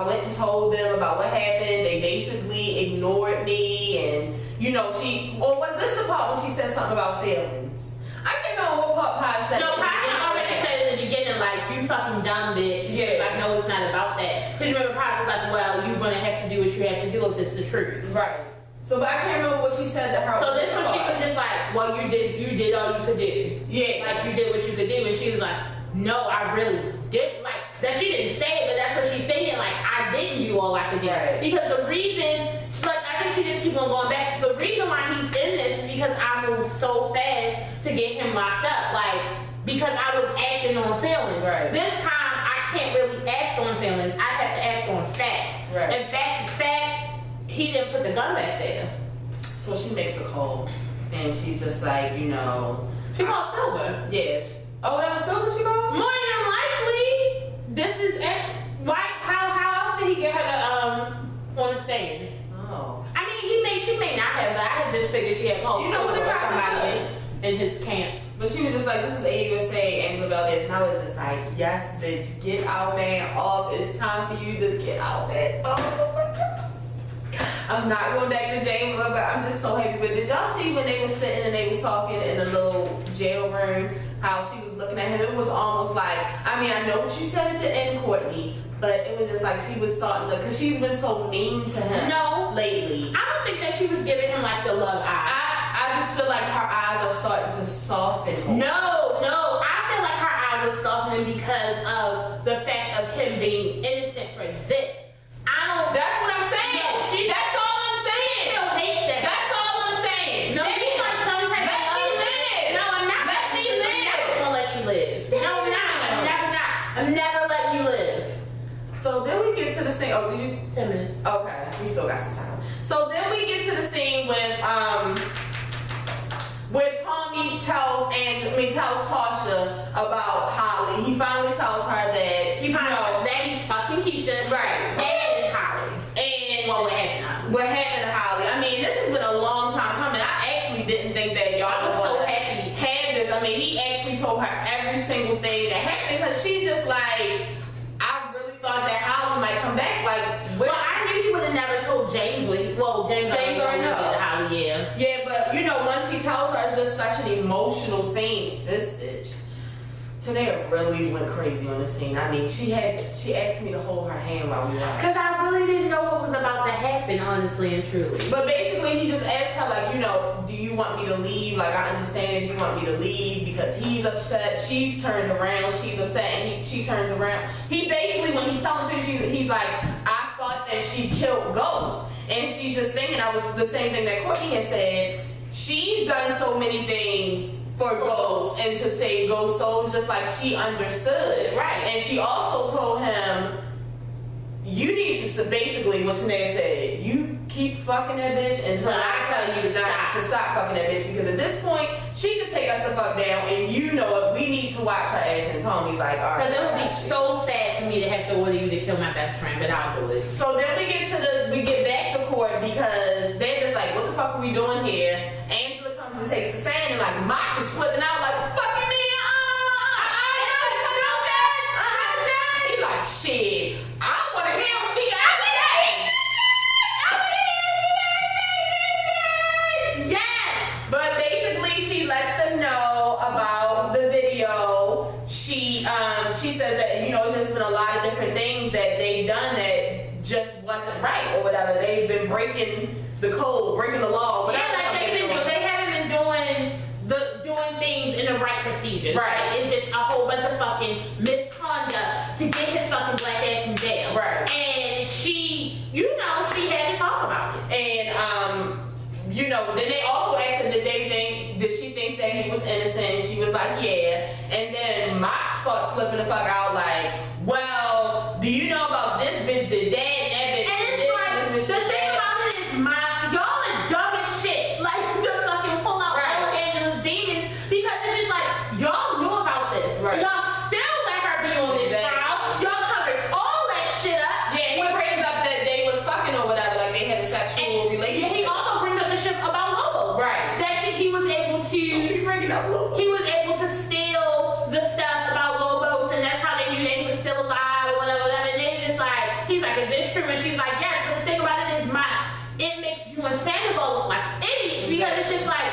went and told them about what happened. They basically ignored me, and was this the part when she said something about feelings? I can't remember what part said. No, Pop already said in the beginning, like, you fucking dumb bitch. Yeah. Like, no, it's not about that. Because you remember Pop was like, well, you're gonna have to do what you have to do if it's the truth. Right. So, but I can't remember what she said to her. So this one, she was just like, well, you did all you could do. Yeah. Like, you did what you could do, and she was like, no, I really did. Like, that she didn't say it, but that's what she's saying. Like, I didn't do all I could do. Right. Because the reason, like, I think she just keeps on going back. The reason why he's in this is because I moved so fast to get him locked up. Like, because I was acting on feelings. Right. This time, I can't really act on feelings. I have to act on facts. Right. And facts is facts. He didn't put the gun back there. So she makes a call, and she's just like, She called Silver. Yes. Oh, that was Silver she called? More than likely, this is it. Why? How else did he get her to on the stand? Oh. I mean, she may not have, but I had just figured she had called what Silver the or problem somebody is? in his camp. But she was just like, this is AUSA, Angela Valdez. And I was just like, yes, bitch, get our man off. It's time for you to get out that. Oh my God. I'm not going back to jail, but I'm just so happy with it. Did y'all see when they were sitting and they was talking in the little jail room, how she was looking at him? It was almost like, I know what you said at the end, Courtney, but it was just like she was starting to, because she's been so mean to him lately. I don't think that she was giving him like the love eye. I just feel like her eyes are starting to soften. No, I feel like her eyes was softening because of the fact of him being So then we get to the scene. Oh, did you? 10 minutes. Okay, we still got some time. So then we get to the scene with where Tommy tells Tasha about Holly. He finally tells her that He found out that he's fucking Keisha. Right. And Holly. And what happened? What happened to Holly? I mean, this has been a long time coming. I actually didn't think that y'all I was were so gonna happy. have this. I mean, he actually told her every single thing that happened because she's just like, I really thought that Holly might come back. Like, Well, I knew he would have never told James. James already know. Holly, yeah. Yeah, but you know, once he tells her, it's just such an emotional scene. This bitch, Tanea really went crazy on the scene. I mean, she asked me to hold her hand while we watched. Because I really didn't know what was about to happen, honestly and truly. But basically, he just asked her, like, you know, do you want me to leave? Like, I understand if you want me to leave because he's upset. She's turned around. She's upset, and she turns around. He basically, when he's telling her, he's like, I thought that she killed Ghost. And she's just thinking, I was the same thing that Courtney had said. She's done so many things for Ghost and to save Ghost souls, just like she understood. Right. And she also told him, you need to, basically what Tanea said, you keep fucking that bitch until I tell you not to stop fucking that bitch, because at this point, she could take us the fuck down, and you know it, we need to watch her ass. And Tommy's like, all right. Because it would be so sad for me to have to order you to kill my best friend, but I'll do it. So then we get back to court because they're just like, what the fuck are we doing here? Angela comes and takes the sand, and like Mike is flipping out like, fuck you mean? He's like, shit, I want to hear what she got to say. Yes! But basically, she lets them know about the video. She says that, you know, there's just been a lot of different things that they've done that just wasn't right or whatever. They've been breaking the code, breaking the law, whatever. Yeah, like they haven't been doing things in the right procedures. Right. Like, it's just a whole bunch of fucking misconduct to get his fucking black ass in jail. Right. And she had to talk about it. And you know, then they also asked her, did she think that he was innocent? She was like, yeah. And then Mock starts flipping the fuck out like, well, do you know about this bitch did that and that bitch And did it's this like, and this the bitch did thing that? about it is, y'all are dumb as shit. Like, to fucking pull out Right. all of Angela's demons, because it's just like, y'all knew about this. Right. Y'all still let her be on this Exactly. trial. Y'all covered all that shit up. Yeah, he brings up that they was fucking or whatever, like they had a sexual relationship. Yeah, he also brings up the shit about Lobo. Right. That he was able to. He's bringing up Lobo. He was able to steal the stuff about Lobos, and that's how they knew that he was still alive or whatever. And they just like, he's like, is this true? And she's like, yes. But the thing about it is, it makes you and Sandoval look like idiots, because it's just like,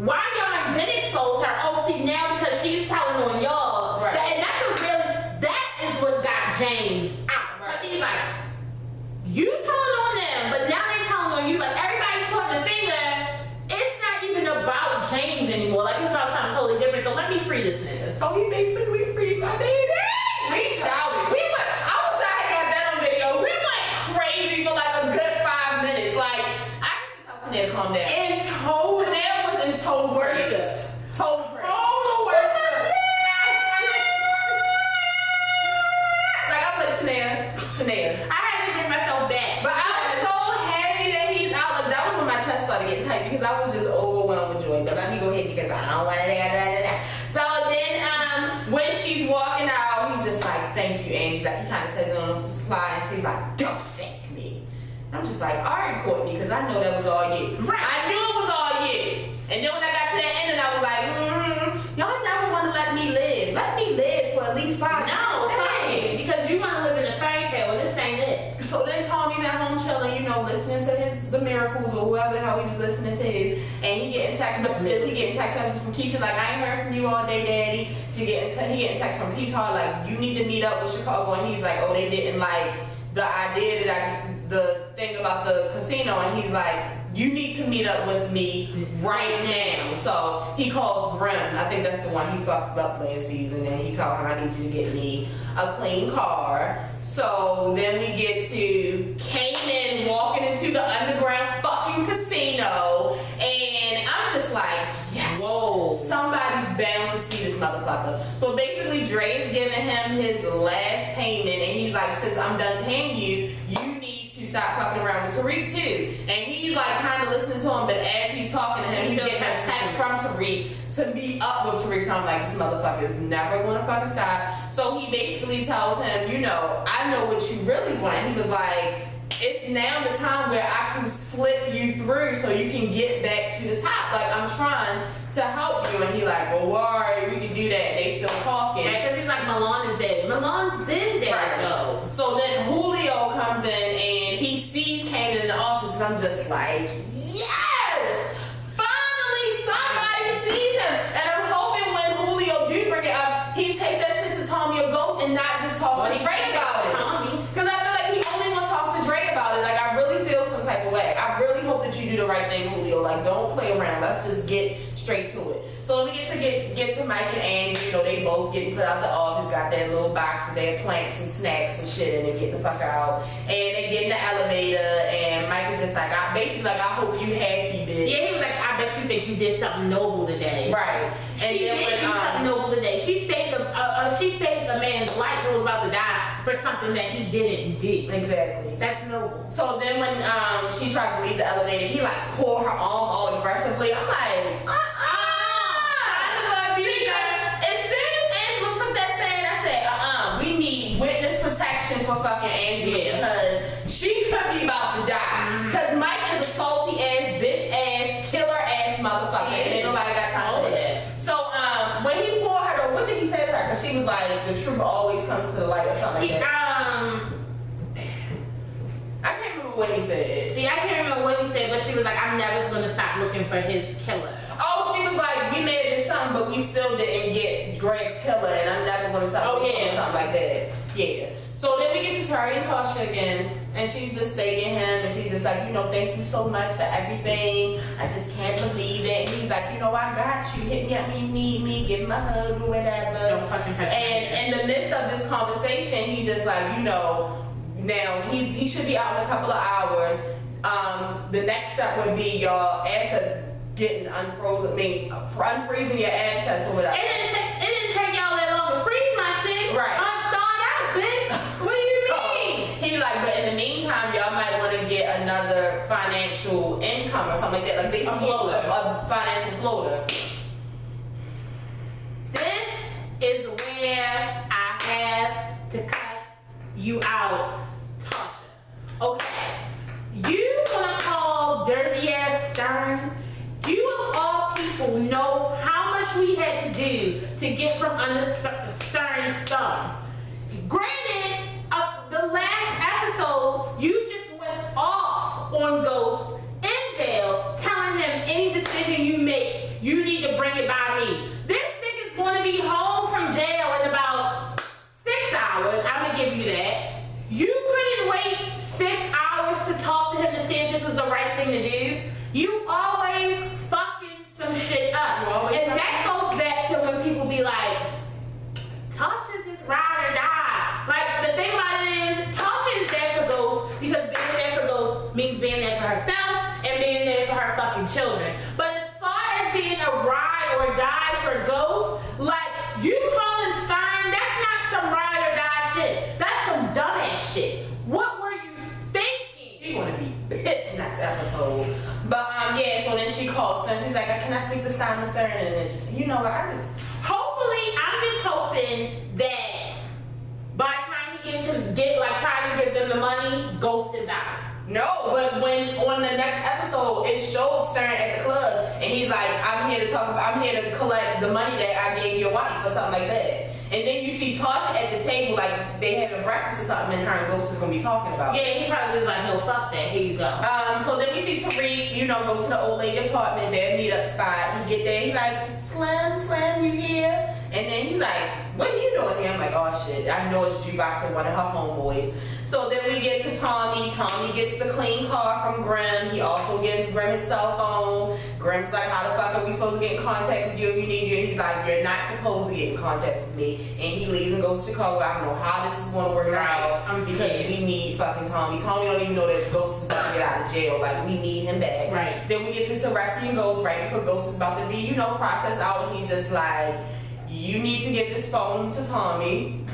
why y'all ain't been exposed her? Oh, see, now because she's telling on y'all. Right. And that is what got James out. Because he's like, you telling on them, but now they telling on you. Like, everybody's pointing the finger. It's not even about James anymore. Like, it's about something totally different. So let me free this nigga. So he basically freed my baby. We shouted. I wish I had got that on video. We went crazy for like a good 5 minutes. Like, I can tell Tanea to calm down. And told Tanea was in toe breaks. Toe breaks. Like, I was like, Tanea. I had to bring myself back. But I was so happy that he's out. Like, that was when my chest started getting tight because I was just overwhelmed with joy. But let me go ahead because I don't want to. So then, when she's walking out, he's just like, "Thank you, Angie." Like, he kind of says it on the slide, and she's like, "Don't thank me." And I'm just like, "All right, Courtney," because I know that was all you. Right. I knew it was all you. And then when I got to that end, and I was like, "Y'all never want to let me live. Let me live for at least 5 minutes." No, fuck it. Because you want to live in a fairy tale, and this ain't it. So then Tommy's at home chilling, you know, listening to the miracles or whoever the hell he was listening to, and he getting text messages. He getting text messages from Keisha like, "I ain't heard from you all day, Daddy." He getting text from Peter like, "You need to meet up with Chicago," and he's like, "Oh, they didn't like the idea that the thing about the casino," and he's like, "You need to meet up with me right now." So he calls Grim. I think that's the one he fucked up last season, and he told him, "I need you to get me a clean car." So then we get to Kanan walking into the underground fucking casino, and I'm just like, yes, Whoa. somebody's bound to see this motherfucker. So basically, Dre is giving him his last payment, and he's he's like, since I'm done paying you, you need to stop fucking around with Tariq too. And he's like kind of listening to him, but as he's talking to him, he's getting a text from Tariq to meet up with Tariq. So I'm like, this motherfucker is never gonna fucking stop. So he basically tells him, you know, I know what you really want. He was like, it's now the time where I can slip you through so you can get back to the top. Like, I'm trying to help you. And he like, well, worry, we can do that. And they still talking. Yeah, because he's like, Milan is dead. Milan's been dead, Right. though. So then Julio comes in and he sees Kanan in the office, and I'm just like, yes! Finally somebody sees him. And I'm hoping when Julio do bring it up, he take that shit to Tommy or Ghost and not just talk to Dre about it. Because I feel like he only want to talk to Dre about it. Like, I really feel some type of way. I really hope that you do the right thing, Julio. Like, don't play around. Let's just get straight to it. So we get to Mike and Angie. You know, they both getting put out the office, got their little box with their planks and snacks and shit, and they get the fuck out. And they get in the elevator, and Mike is just like, basically like, I hope you happy, bitch. Yeah, he was like, I bet you think you did something noble today. Right. And She then did do something noble today. She saved a man's life who was about to die for something that he didn't do. Exactly. That's noble. So then when she tries to leave the elevator, he like pull her arm all aggressively. I'm like, as soon as Angela took that stand, I said, we need witness protection for fucking Angela because she could be about to die. Because Mike is a salty ass, bitch ass, killer ass motherfucker, and ain't nobody got time for that. So when he pulled her, though, what did he say to her? Because she was like, the truth always comes to the light or something like that. I can't remember what he said. See, I can't remember what he said, but she was like, I'm never gonna stop looking for his killer. Oh, she was like, we made it something, but we still didn't get Greg's killer, and I'm never gonna stop looking for something like that. Yeah. So then we get to Tariq and Tasha again, and she's just thanking him, and she's just like, you know, thank you so much for everything. I just can't believe it. And he's like, you know, I got you. Hit me up when you need me. Give him a hug or whatever. Don't fucking touch me. And in the midst of this conversation, he's just like, you know, now he should be out in a couple of hours. The next step would be your assets getting unfrozen. I mean, unfreezing your assets or whatever. It didn't take y'all that long to freeze my shit. Right. I'm thawed out, bitch. What do you mean? He like, but in the meantime, y'all might want to get another financial income or something like that. Like basically a financial floater. This is where I have to cut you out, Tasha. Okay. You wanna call dirty ass Stern? You of all people know how much we had to do to get from under Stern's thumb. Granted, the last episode, you just went off on Ghost in jail, telling him any decision you make, you need to bring it by me. This nigga's gonna be home from jail in about 6 hours. I'm gonna give you that. You couldn't wait 6 hours to talk to him to see if this was the right thing to do. You always fucking some shit up. And that goes back to when people be like, Tasha's his ride or die. Like, the thing about it is, Tasha is there for Ghost because being there for Ghost means being there for herself and being there for her fucking children. But as far as being a ride or die for Ghost, like, you calling Stern, that's not some ride or die shit. That's some dumbass shit. What were you thinking? You're gonna be pissed next episode. But yeah, so then she calls Stern. She's like, can I speak to Stern? And it's, you know, like, I'm just hoping that by the time he tries to give them the money, Ghost is out. No, but when on the next episode it showed Stern at the club and he's like, I'm here to collect the money that I gave your wife or something like that. And then you see Tasha at the table, like they having breakfast or something, and her and Ghost is gonna be talking about. Yeah, he probably was like, no, fuck that, here you go. So then we see Tariq, you know, go to the old lady apartment, their meet-up spot. He get there, he like, Slim, you here? And then he's like, what are you doing here? I'm like, oh shit, I know it's Jukebox or one of her homeboys. So then we get to Tommy. Tommy gets the clean car from Grim. He also gives Grim his cell phone. Grim's like, how the fuck are we supposed to get in contact with you if you need you? And he's like, you're not supposed to get in contact with me. And he leaves and goes to Chicago. I don't know how this is going to work out because we need fucking Tommy. Tommy don't even know that Ghost is about to get out of jail. Like, we need him back. Right. Then we get to rescuing Ghost right before Ghost is about to be, you know, processed out. And he's just like, you need to get this phone to Tommy.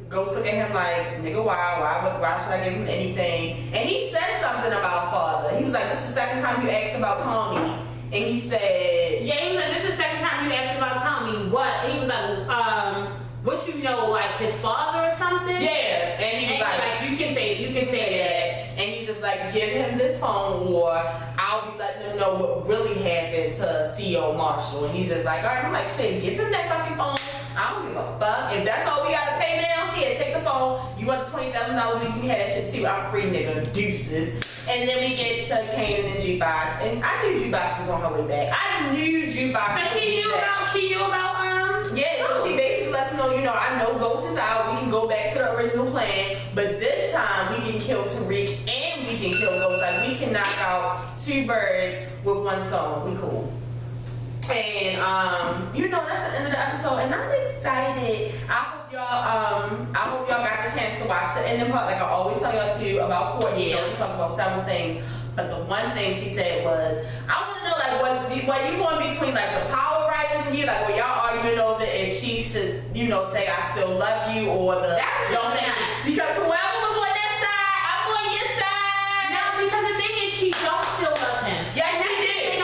Ghost look at him like, nigga, why should I give him anything? And he said something about father. He was like, this is the second time you asked about Tommy. And he said, yeah, he was like, this is the second time you asked about Tommy. What? He was like, what you know, like his father or something? yeah. And he was like, you can say that. And he's just like, give him this phone or I'll be letting him know what really happened to CEO Marshall. And he's just like, all right, I'm like, shit, give him that fucking phone. I don't give a fuck. If that's all we gotta pay now, here, take the phone. You want $20,000, we can have that shit too. I'm free, nigga. Deuces. And then we get to Kanan and Jukebox. And I knew Jukebox was on her way back. I knew Jukebox But she knew about yeah, so she basically lets him know, I know Ghost is out. We can go back to the original plan. But this time, we can kill Tariq and we can kill Ghost. Like, we can knock out 2 birds with 1 stone. We cool. And that's the end of the episode, and I'm excited. I hope y'all got the chance to watch the ending part. Like I always tell y'all too about Courtney. Yeah. She talked about several things, but the one thing she said was, I want to know like what you going between like the power riders and you, like where y'all arguing over if she should say I still love you or the don't because whoever was on that side, I'm on your side. No, because the thing is she don't still love him. Yes, she did.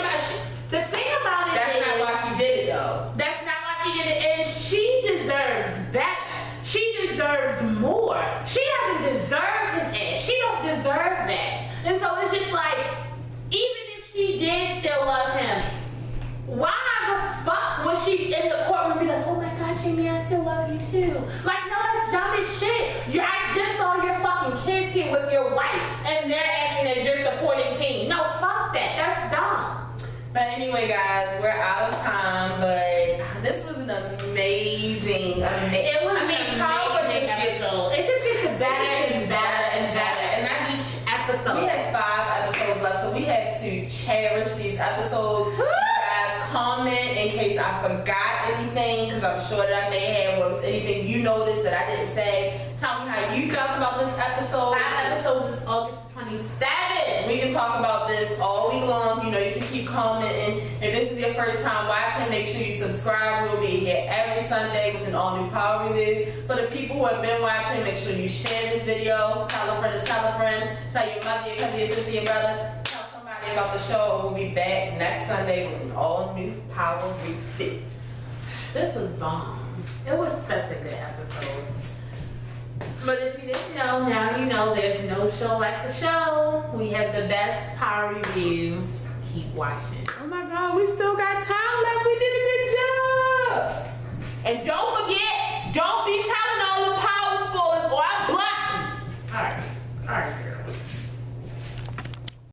The thing about it That's is, not why she did it though. That's not why she did it, and she deserves better. She deserves more. She doesn't deserve his ass. She don't deserve that. And so it's just like, even if she did still love him, why the fuck was she in the courtroom be like, oh my god, Jamie, I still love you too? Like, no, that's dumb as shit. I just saw your fucking kids here with your wife, and they're acting as your supporting team. No, fuck that. That's dumb. But anyway, guys, we're out of time. But this was an amazing. It was Power amazing episode. It just gets better and better and better. And not each episode. We have 5 episodes left, so we have to cherish these episodes. You guys comment in case I forgot anything, because I'm sure that I may have. Was anything you noticed that I didn't say? Tell me how you felt about this episode. 5 episodes is August 27th. We can talk about this all week long. You can keep commenting. If this is your first time watching, make sure you subscribe. We'll be here every Sunday with an all-new Power Review. For the people who have been watching, make sure you share this video. Tell a friend to tell a friend. Tell your mother, your cousin, your sister, your brother. Tell somebody about the show. We'll be back next Sunday with an all-new Power Review. This was bomb. It was such a good episode. But if you didn't know, now you know there's no show like the show. We have the best Power Review. Keep watching. Oh my God, we still got time left. We did a good job. And don't forget,